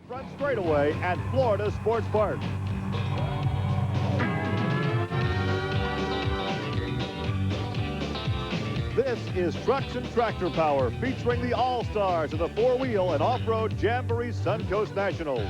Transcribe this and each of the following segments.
front straightaway at Florida Sports Park. This is Trucks and Tractor Power, featuring the all-stars of the four-wheel and off-road Jamboree Suncoast Nationals.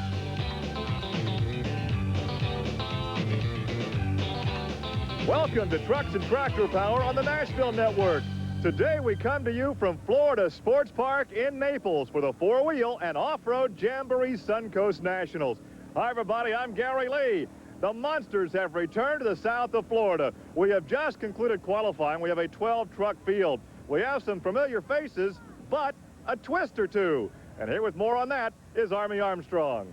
Welcome to Trucks and Tractor Power on the Nashville Network. Today we come to you from Florida Sports Park in Naples for the four-wheel and off-road Jamboree Suncoast Nationals. Hi everybody, I'm Gary Lee. The Monsters have returned to the south of Florida. We have just concluded qualifying. We have a 12-truck field. We have some familiar faces, but a twist or two. And here with more on that is Army Armstrong.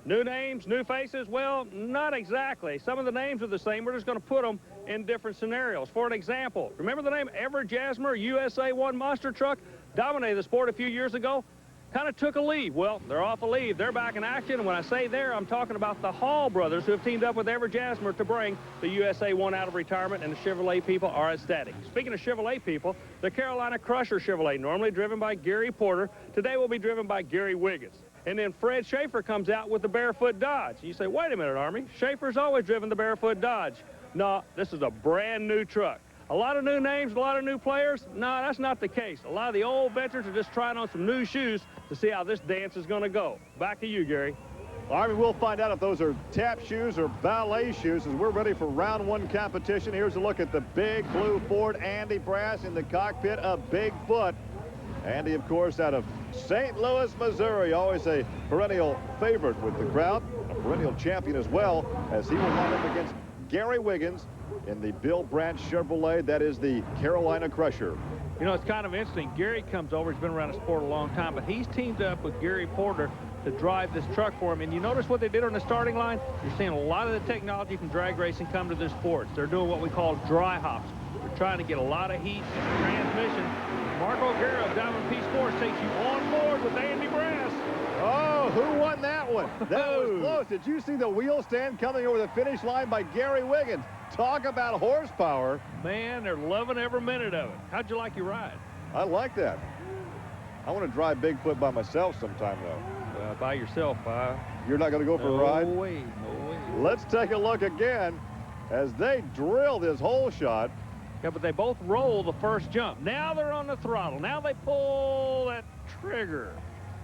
New names, new faces? Well, not exactly. Some of the names are the same. We're just going to put them in different scenarios. For an example, remember the name Everett Jasmer, USA 1 monster truck? Dominated the sport a few years ago. Kind of took a leave. Well, they're off a leave. They're back in action. And when I say there, I'm talking about the Hall brothers who have teamed up with Everett Jasmer to bring the USA 1 out of retirement, and the Chevrolet people are ecstatic. Speaking of Chevrolet people, the Carolina Crusher Chevrolet, normally driven by Gary Porter, today will be driven by Gary Wiggins. And then Fred Schaefer comes out with the Barefoot Dodge. You say, wait a minute, Army. Schaefer's always driven the Barefoot Dodge. No, this is a brand new truck. A lot of new names, a lot of new players? No, that's not the case. A lot of the old veterans are just trying on some new shoes to see how this dance is going to go. Back to you, Gary. Army, we'll find out if those are tap shoes or ballet shoes as we're ready for round one competition. Here's a look at the big blue Ford Andy Brass in the cockpit of Bigfoot. Andy, of course, out of St. Louis, Missouri, always a perennial favorite with the crowd, a perennial champion as well, as he will line up against Gary Wiggins in the Bill Branch Chevrolet. That is the Carolina Crusher. You know, it's kind of interesting. Gary comes over. He's been around the sport a long time, but he's teamed up with Gary Porter to drive this truck for him. And you notice what they did on the starting line? You're seeing a lot of the technology from drag racing come to this sport. They're doing what we call dry hops. They're trying to get a lot of heat in the transmission. Mark O'Gara of Diamond P Sports takes you on board with Andy Brass. Oh, who won that one? That was close. Did you see the wheel stand coming over the finish line by Gary Wiggins? Talk about horsepower. Man, they're loving every minute of it. How'd you like your ride? I like that. I want to drive Bigfoot by myself sometime, though. By yourself, You're not going to go for a ride? No way, no way. Let's take a look again as they drill this hole shot. Yeah, but they both roll the first jump. Now they're on the throttle. Now they pull that trigger.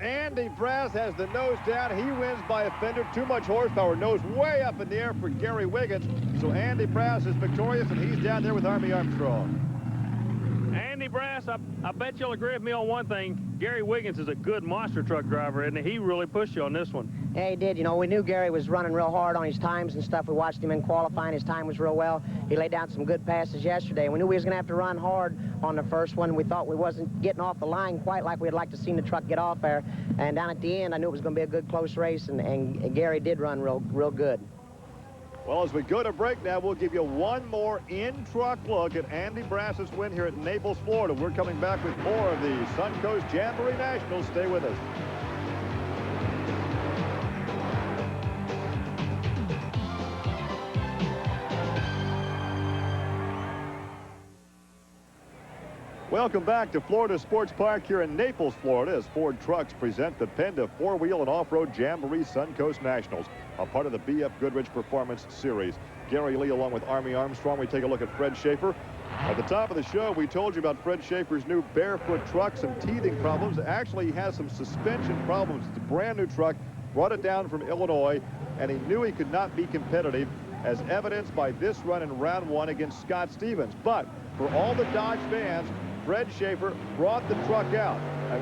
Andy Brass has the nose down. He wins by a fender. Too much horsepower. Nose way up in the air for Gary Wiggins. So Andy Brass is victorious, and he's down there with Army Armstrong. Andy Brass, I bet you'll agree with me on one thing. Gary Wiggins is a good monster truck driver, and he really pushed you on this one. Yeah, he did. You know, we knew Gary was running real hard on his times and stuff. We watched him in qualifying. His time was real well. He laid down some good passes yesterday. We knew we was going to have to run hard on the first one. We thought we wasn't getting off the line quite like we'd like to see the truck get off there. And down at the end, I knew it was going to be a good close race, and Gary did run real good. Well, as we go to break now, we'll give you one more in-truck look at Andy Brass's win here at Naples, Florida. We're coming back with more of the Suncoast Jamboree Nationals. Stay with us. Welcome back to Florida Sports Park here in Naples, Florida, as Ford Trucks present the PENDA four-wheel and off-road Jamboree Suncoast Nationals, a part of the BF Goodrich Performance Series. Gary Lee along with Army Armstrong. We take a look at Fred Schaefer. At the top of the show, we told you about Fred Schaefer's new Barefoot truck, some teething problems. Actually, he has some suspension problems. It's a brand new truck, brought it down from Illinois, and he knew he could not be competitive, as evidenced by this run in round one against Scott Stevens. But for all the Dodge fans, Fred Schaefer brought the truck out.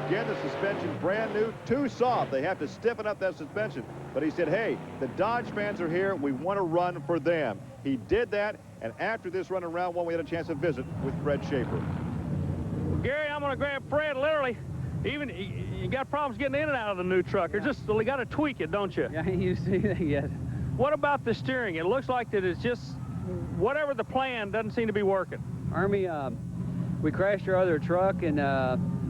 Again, the suspension brand new, too soft. They have to stiffen up that suspension. But he said, hey, the Dodge fans are here. We want to run for them. He did that, and after this run in round one, we had a chance to visit with Fred Schaefer. Gary, I'm going to grab Fred literally. Even you got problems getting in and out of the new truck. You're just, you got to tweak it, don't you? Yeah, you see that, yes. What about the steering? It looks like that it's just whatever the plan doesn't seem to be working. Army, we crashed our other truck, and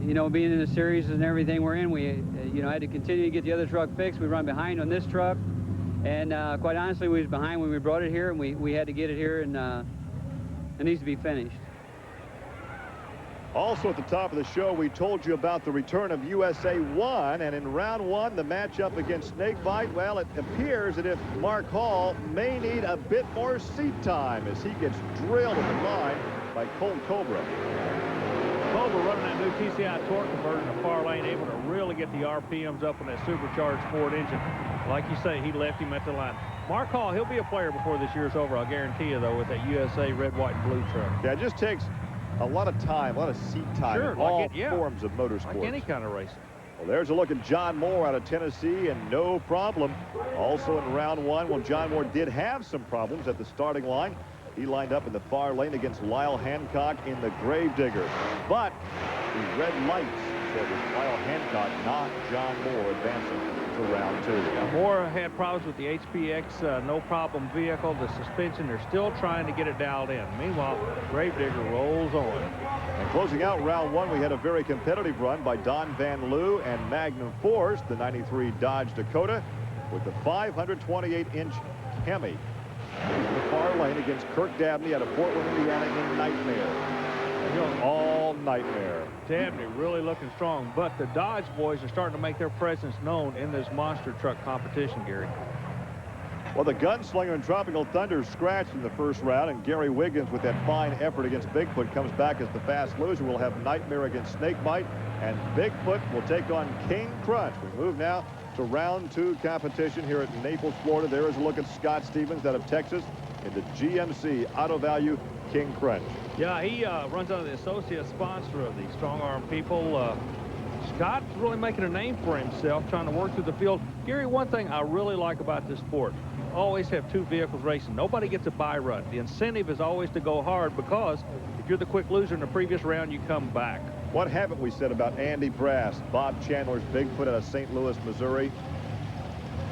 you know, being in the series and everything we're in, we you know, had to continue to get the other truck fixed. We run behind on this truck, and quite honestly, we was behind when we brought it here, and we had to get it here, and it needs to be finished. Also at the top of the show, we told you about the return of USA 1, and in round 1, the matchup against Snakebite, well, it appears that if Mark Hall may need a bit more seat time as he gets drilled at the line by Colt Cobra. Cobra running that new TCI torque converter in the far lane, able to really get the RPMs up on that supercharged Ford engine. Like you say, he left him at the line. Mark Hall, he'll be a player before this year's over, I'll guarantee you, though, with that USA red, white, and blue truck. Yeah, it just takes a lot of time, a lot of seat time Sure, in like all forms of motorsports. Like any kind of racing. Well, there's a look at John Moore out of Tennessee, and no problem. Also in round 1, well, John Moore did have some problems at the starting line. He lined up in the far lane against Lyle Hancock in the Gravedigger. But the red lights said it was Lyle Hancock, not John Moore, advancing to round 2. Yeah, Moore had problems with the HPX no-problem vehicle. The suspension, they're still trying to get it dialed in. Meanwhile, Gravedigger rolls on. And closing out round 1, we had a very competitive run by Don Van Loo and Magnum Force, the 93 Dodge Dakota, with the 528-inch Hemi in the far lane against Kirk Dabney out of Portland, Indiana in Nightmare. All Nightmare. Dabney really looking strong, but the Dodge boys are starting to make their presence known in this monster truck competition, Gary. Well, the Gunslinger and Tropical Thunder scratched in the first round, and Gary Wiggins, with that fine effort against Bigfoot, comes back as the fast loser. We'll have Nightmare against Snakebite, and Bigfoot will take on King Crunch. We move now to round 2 competition here at Naples, Florida. There is a look at Scott Stevens out of Texas in the GMC Auto Value King Crunch. Yeah, he runs under the associate sponsor of the Strong Arm people. Scott's really making a name for himself, trying to work through the field. Gary, one thing I really like about this sport, you always have 2 vehicles racing. Nobody gets a buy run. The incentive is always to go hard, because if you're the quick loser in the previous round, you come back. What haven't we said about Andy Brass, Bob Chandler's Bigfoot out of St. Louis, Missouri?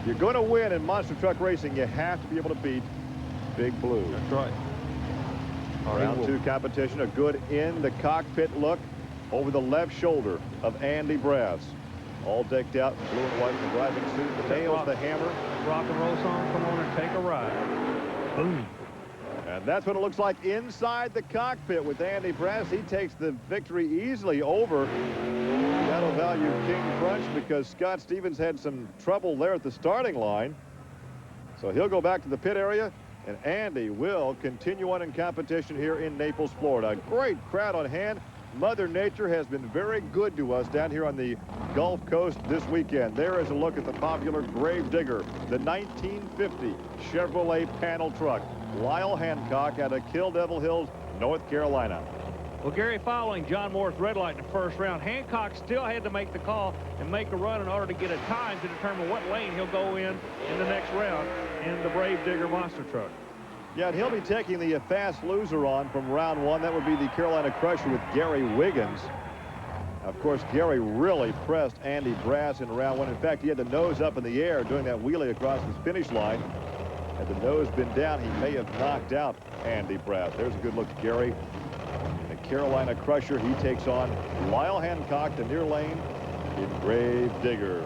If you're going to win in monster truck racing, you have to be able to beat Big Blue. That's right. Round 2 competition, a good in the cockpit look over the left shoulder of Andy Brass. All decked out in blue and white in the driving suit. The nails, the hammer. Rock and roll song, come on and take a ride. Boom. And that's what it looks like inside the cockpit with Andy Brass. He takes the victory easily over the Auto Value King Crunch, because Scott Stevens had some trouble there at the starting line. So he'll go back to the pit area, and Andy will continue on in competition here in Naples, Florida. A great crowd on hand. Mother Nature has been very good to us down here on the Gulf Coast this weekend. There is a look at the popular Gravedigger, the 1950 Chevrolet panel truck. Lyle Hancock out of Kill Devil Hills, North Carolina. Well, Gary, following John Moore's red light in the first round, Hancock still had to make the call and make a run in order to get a time to determine what lane he'll go in the next round in the Gravedigger monster truck. Yeah, and he'll be taking the fast loser on from round 1. That would be the Carolina Crusher with Gary Wiggins. Of course, Gary really pressed Andy Brass in round 1. In fact, he had the nose up in the air doing that wheelie across the finish line. Had the nose been down, he may have knocked out Andy Brass. There's a good look at Gary. The Carolina Crusher, he takes on Lyle Hancock, the near lane in Gravedigger.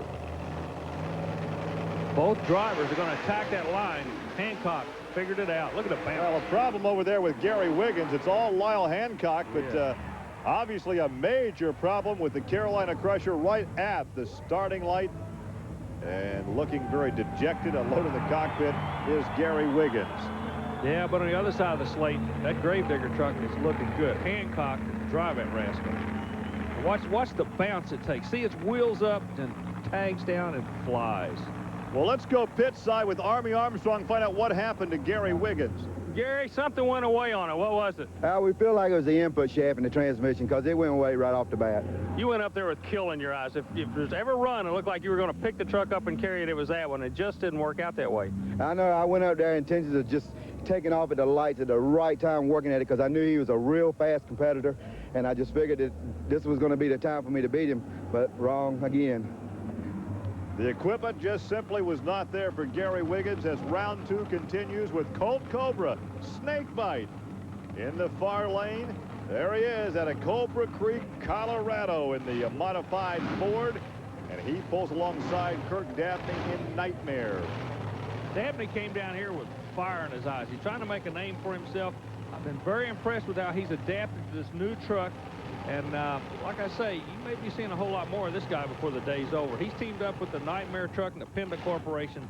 Both drivers are going to attack that line. Hancock figured it out. Look at the bounce. Well, a problem over there with Gary Wiggins. It's all Lyle Hancock, but obviously a major problem with the Carolina Crusher right at the starting light. And looking very dejected, unloading the cockpit, is Gary Wiggins. Yeah, but on the other side of the slate, that Gravedigger truck is looking good. Hancock can drive that rascal. Watch the bounce it takes. See, its wheels up and tags down and flies. Well, let's go pit side with Army Armstrong, find out what happened to Gary Wiggins. Gary, something went away on it. What was it? We feel like it was the input shaft in the transmission, because it went away right off the bat. You went up there with kill in your eyes. If there's ever a run, it looked like you were going to pick the truck up and carry it. It was that one. It just didn't work out that way. I know. I went up there intentions of just taking off at the lights at the right time, working at it, because I knew he was a real fast competitor, and I just figured that this was going to be the time for me to beat him, but wrong again. The equipment just simply was not there for Gary Wiggins as round 2 continues with Colt Cobra, Snakebite in the far lane. There he is out of Cobra Creek, Colorado in the modified Ford, and he pulls alongside Kirk Dabney in Nightmare. Dabney came down here with fire in his eyes. He's trying to make a name for himself. I've been very impressed with how he's adapted to this new truck. And like I say, you may be seeing a whole lot more of this guy before the day's over. He's teamed up with the Nightmare Truck and the PENDA Corporation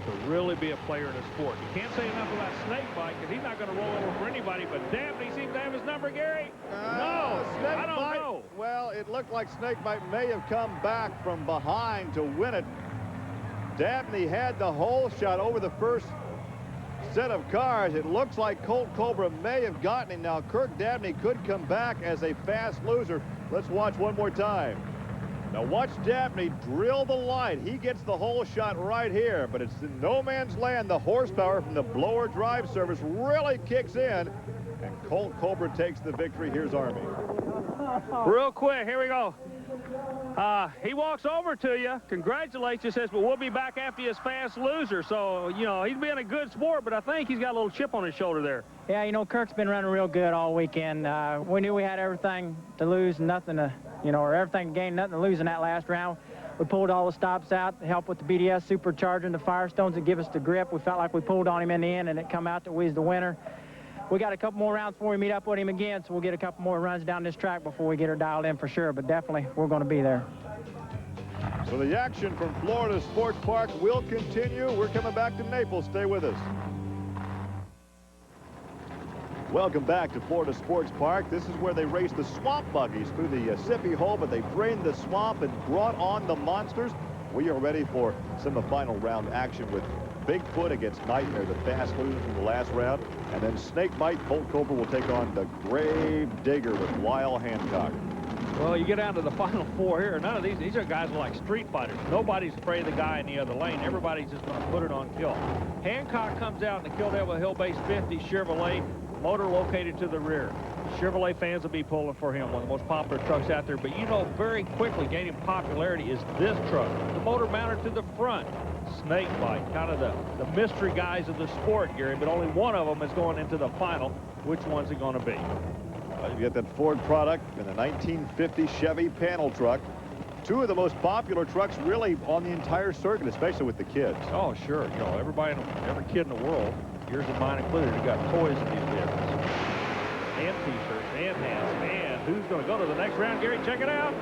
to really be a player in the sport. You can't say enough about Snakebite because he's not going to roll over for anybody, but Dabney seems to have his number, Gary. No, I don't know. Well, it looked like Snakebite may have come back from behind to win it. Dabney had the hole shot over the first set of cars. It looks like Colt Cobra may have gotten him. Now, Kirk Dabney could come back as a fast loser. Let's watch one more time. Now watch Dabney drill the light. He gets the hole shot right here, but it's in no man's land. The horsepower from the blower drive service really kicks in, and Colt Cobra takes the victory. Here's Army. Real quick, here we go. He walks over to you, congratulates you, says, but we'll be back after you as fast loser. So, you know, he's being a good sport, but I think he's got a little chip on his shoulder there. Yeah, you know, Kirk's been running real good all weekend. We knew we had everything to lose, nothing to, you know, or everything to gain, nothing to lose in that last round. We pulled all the stops out to help with the BDS supercharging, the Firestones that give us the grip. We felt like we pulled on him in the end, and it come out that we was the winner. We got a couple more rounds before we meet up with him again, so we'll get a couple more runs down this track before we get her dialed in for sure, but definitely we're going to be there. So the action from Florida Sports Park will continue. We're coming back to Naples. Stay with us. Welcome back to Florida Sports Park. This is where they race the swamp buggies through the Sippy Hole, but they drained the swamp and brought on the monsters. We are ready for semifinal round action with Bigfoot against Nightmare, the fast loser from the last round. And then Snakebite, Colt Cobra will take on the Grave Digger with Lyle Hancock. Well, you get down to the final four here. None of these are guys like street fighters. Nobody's afraid of the guy in the other lane. Everybody's just going to put it on kill. Hancock comes out in the Kill Devil Hill Base 50 Chevrolet, motor located to the rear. Chevrolet fans will be pulling for him, one of the most popular trucks out there. But you know, very quickly gaining popularity is this truck. The motor mounted to the front. Snakebite, kind of the mystery guys of the sport, Gary, but only one of them is going into the final. Which one's it going to be? You get that Ford product and the 1950 Chevy panel truck. Two of the most popular trucks really on the entire circuit, especially with the kids. Oh, sure. You know, every kid in the world, yours and mine included, who got toys in these vehicles. And T-shirts and hats. And who's going to go to the next round, Gary? Check it out.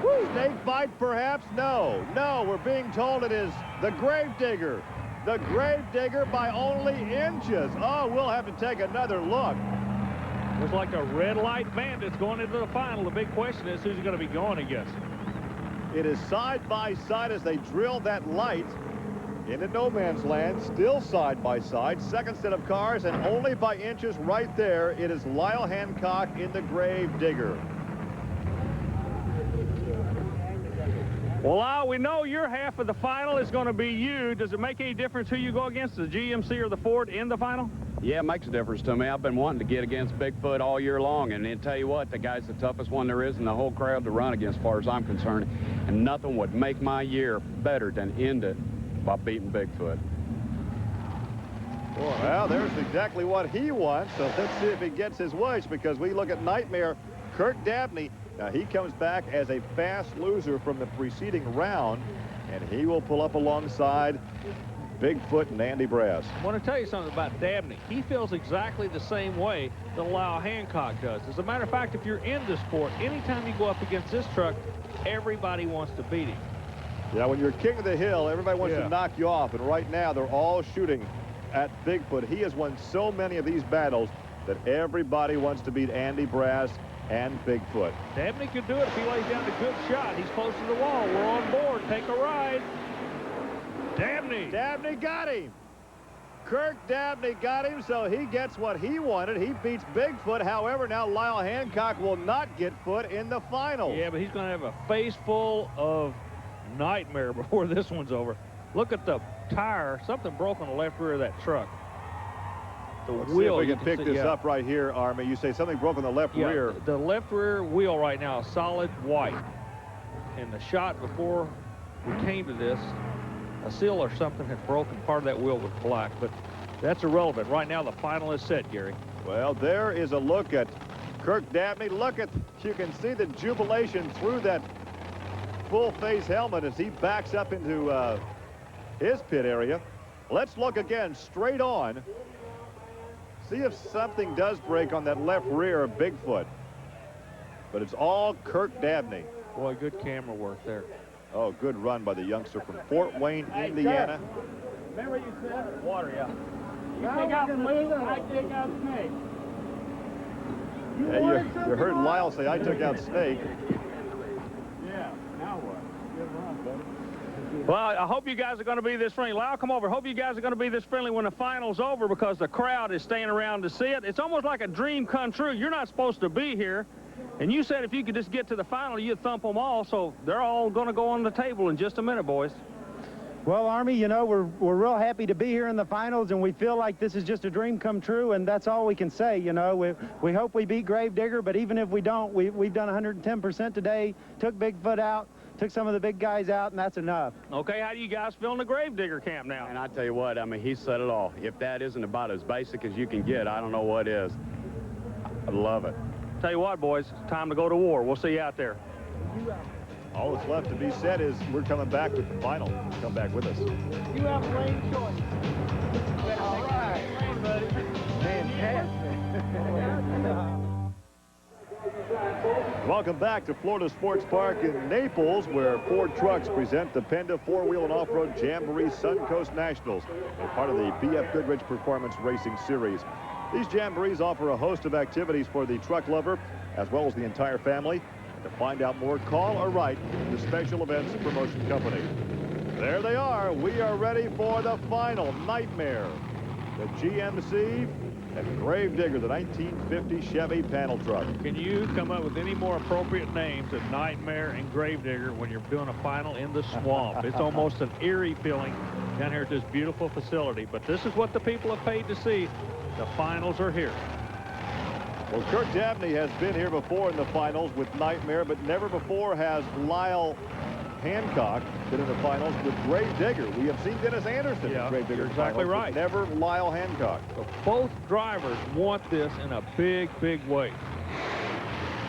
Woo! Snakebite, perhaps? No. No, we're being told it is the Grave Digger. The Grave Digger by only inches. Oh, we'll have to take another look. Looks like a red light bandit's going into the final. The big question is who's going to be going against. It is side by side as they drill that light into no man's land. Still side by side. Second set of cars, and only by inches right there. It is Lyle Hancock in the Grave Digger. Well, Lyle, we know your half of the final is going to be you. Does it make any difference who you go against, the GMC or the Ford, in the final? Yeah, it makes a difference to me. I've been wanting to get against Bigfoot all year long, and then tell you what, the guy's the toughest one there is in the whole crowd to run against, as far as I'm concerned. And nothing would make my year better than end it by beating Bigfoot. Well, there's exactly what he wants, so let's see if he gets his wish, because we look at Nightmare, Kirk Dabney. Now, he comes back as a fast loser from the preceding round, and he will pull up alongside Bigfoot and Andy Brass. I want to tell you something about Dabney. He feels exactly the same way that Lyle Hancock does. As a matter of fact, if you're in the sport, anytime you go up against this truck, everybody wants to beat him. Yeah, when you're king of the hill, everybody wants to knock you off, and right now they're all shooting at Bigfoot. He has won so many of these battles that everybody wants to beat Andy Brass and Bigfoot. Dabney could do it if he lays down a good shot. He's close to the wall. We're on board. Take a ride. Dabney. Dabney got him. Kirk Dabney got him, so he gets what he wanted. He beats Bigfoot. However, now Lyle Hancock will not get Foot in the final. Yeah, but he's going to have a face full of Nightmare before this one's over. Look at the tire. Something broke on the left rear of that truck. Let's see if we can pick this up right here, Army. You say something broke on the left rear. The left rear wheel right now is solid white. And the shot before we came to this, a seal or something had broken. Part of that wheel was black, but that's irrelevant. Right now, the final is set, Gary. Well, there is a look at Kirk Dabney. Look at, you can see the jubilation through that full-face helmet as he backs up into his pit area. Let's look again, straight on. See if something does break on that left rear of Bigfoot. but it's all Kirk Dabney. Boy, good camera work there. Oh, good run by the youngster from Fort Wayne, Indiana. Remember you said water, yeah. You take out the loser, I take out snake. Yeah, you heard Lyle say, I took out Snake. Yeah, now what? Good run, buddy. Well, I hope you guys are going to be this friendly. Lyle, come over. Hope you guys are going to be this friendly when the final's over, because the crowd is staying around to see it. It's almost like a dream come true. You're not supposed to be here. And you said if you could just get to the final, you'd thump them all. So they're all going to go on the table in just a minute, boys. Well, Army, you know, we're real happy to be here in the finals, and we feel like this is just a dream come true, and that's all we can say. You know, we hope we beat Gravedigger, but even if we don't, we've done 110% today, took Bigfoot out, took some of the big guys out, and that's enough. Okay, how do you guys feel in the Gravedigger camp now? And I tell you what, I mean, he said it all. If that isn't about as basic as you can get, I don't know what is. I love it. Tell you what, boys, it's time to go to war. We'll see you out there. All that's left to be said is we're coming back with the final. Come back with us. You have a lane choice. All right. Welcome back to Florida Sports Park in Naples, where Ford Trucks present the PENDA four-wheel and off-road Jamboree Suncoast Nationals, a part of the BF Goodrich Performance Racing Series. These Jamborees offer a host of activities for the truck lover, as well as the entire family. To find out more, call or write the Special Events Promotion Company. There they are. We are ready for the final. Nightmare, the GMC, and Gravedigger, the 1950 Chevy panel truck. Can you come up with any more appropriate names than Nightmare and Gravedigger when you're doing a final in the swamp? It's almost an eerie feeling down here at this beautiful facility. But this is what the people have paid to see. The finals are here. Well, Kirk Dabney has been here before in the finals with Nightmare, but never before has Lyle Hancock been in the finals with Gravedigger. We have seen Dennis Anderson in Gravedigger. You're exactly finals, right. But never Lyle Hancock. So both drivers want this in a big, big way.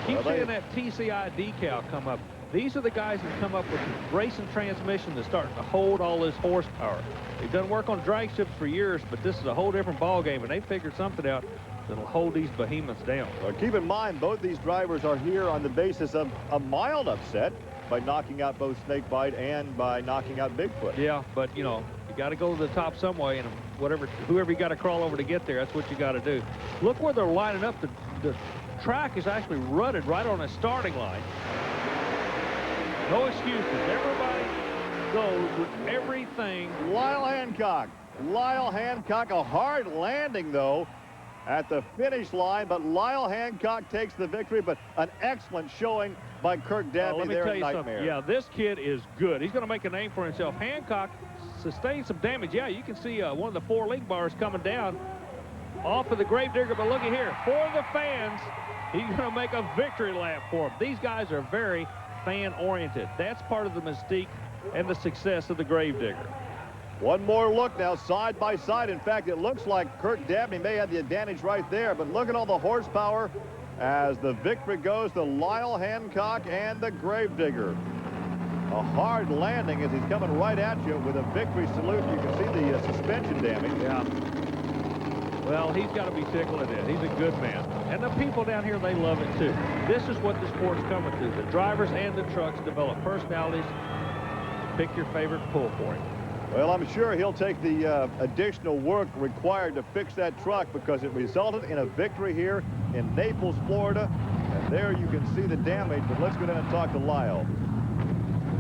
Keep seeing that TCI decal come up. These are the guys that come up with the racing transmission that's starting to hold all this horsepower. They've done work on drag strips for years, but this is a whole different ball game, and they figured something out that'll hold these behemoths down. Well, keep in mind, both these drivers are here on the basis of a mild upset by knocking out both Snakebite and by knocking out Bigfoot. Yeah, but, you know, you got to go to the top some way, and whoever you got to crawl over to get there, that's what you got to do. Look where they're lining up. The track is actually rutted right on a starting line. No excuses. Everybody goes with everything. Lyle Hancock, a hard landing, though, at the finish line, but Lyle Hancock takes the victory, but an excellent showing by Kirk Dabney there in Nightmare. Yeah, this kid is good. He's going to make a name for himself. Hancock sustained some damage. Yeah, you can see one of the four link bars coming down off of the Gravedigger, but look at here. For the fans, he's going to make a victory lap for them. These guys are very fan-oriented. That's part of the mystique and the success of the Gravedigger. One more look now, side by side. In fact, it looks like Kirk Dabney may have the advantage right there, but look at all the horsepower as the victory goes to Lyle Hancock and the Gravedigger. A hard landing as he's coming right at you with a victory salute. You can see the suspension damage. Yeah. Well, he's got to be tickled at it. He's a good man. And the people down here, they love it too. This is what the sport's coming to. The drivers and the trucks develop personalities. Pick your favorite pull point. Well, I'm sure he'll take the additional work required to fix that truck because it resulted in a victory here in Naples, Florida. And there you can see the damage, but let's go down and talk to Lyle.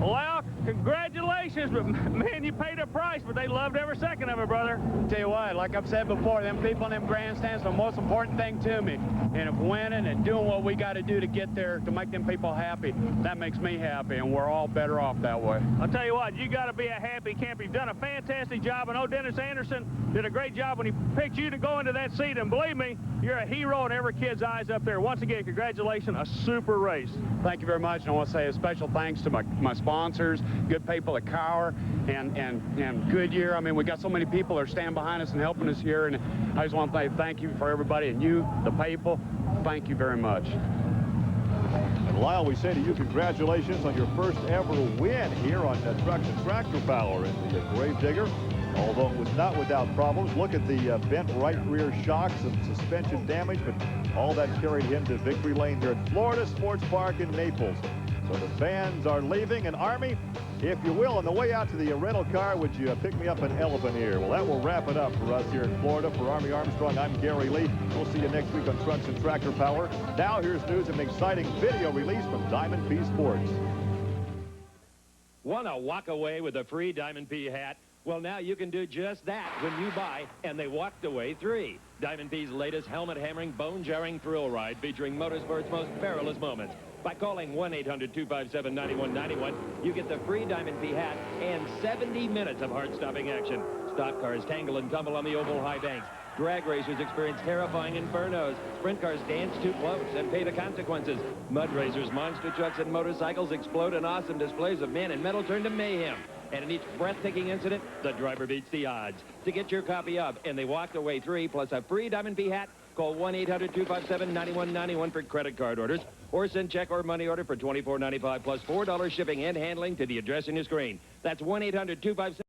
Well, congratulations, but man, you paid a price, but they loved every second of it, brother. Tell you what, like I've said before, them people in them grandstands are the most important thing to me. And if winning and doing what we got to do to get there to make them people happy, that makes me happy, and we're all better off that way. I'll tell you what, you got to be a happy camper. You've done a fantastic job. I know Dennis Anderson did a great job when he picked you to go into that seat, and believe me, you're a hero in every kid's eyes up there. Once again, congratulations, a super race. Thank you very much, and I want to say a special thanks to my sponsors, good people at Cower and Goodyear. I mean, we got so many people that are standing behind us and helping us here, and I just want to say thank you for everybody, and you, the people, thank you very much. And Lyle, we say to you, congratulations on your first ever win here on Trucks and Tractor Power in the Gravedigger. although it was not without problems. Look at the bent right rear shocks and suspension damage, but all that carried him to victory lane here at Florida Sports Park in Naples. So the fans are leaving, and Army, if you will, on the way out to the rental car, would you pick me up an elephant ear? Well, that will wrap it up for us here in Florida. For Army Armstrong, I'm Gary Lee. We'll see you next week on Trucks and Tractor Power. Now here's news and an exciting video release from Diamond P Sports. Want to walk away with a free Diamond P hat? Well, now you can do just that when you buy And They Walked Away 3. Diamond P's latest helmet-hammering, bone-jarring thrill ride featuring motorsport's most perilous moments. By calling 1-800-257-9191, you get the free Diamond P hat and 70 minutes of heart-stopping action. Stock cars tangle and tumble on the oval high banks. Drag racers experience terrifying infernos. Sprint cars dance too close and pay the consequences. Mud racers, monster trucks, and motorcycles explode in awesome displays of men and metal turn to mayhem. And in each breathtaking incident, the driver beats the odds. To get your copy of And They Walked Away 3 plus a free Diamond P hat, call 1-800-257-9191 for credit card orders, or send check or money order for $24.95 plus $4 shipping and handling to the address on your screen. That's 1-800-257...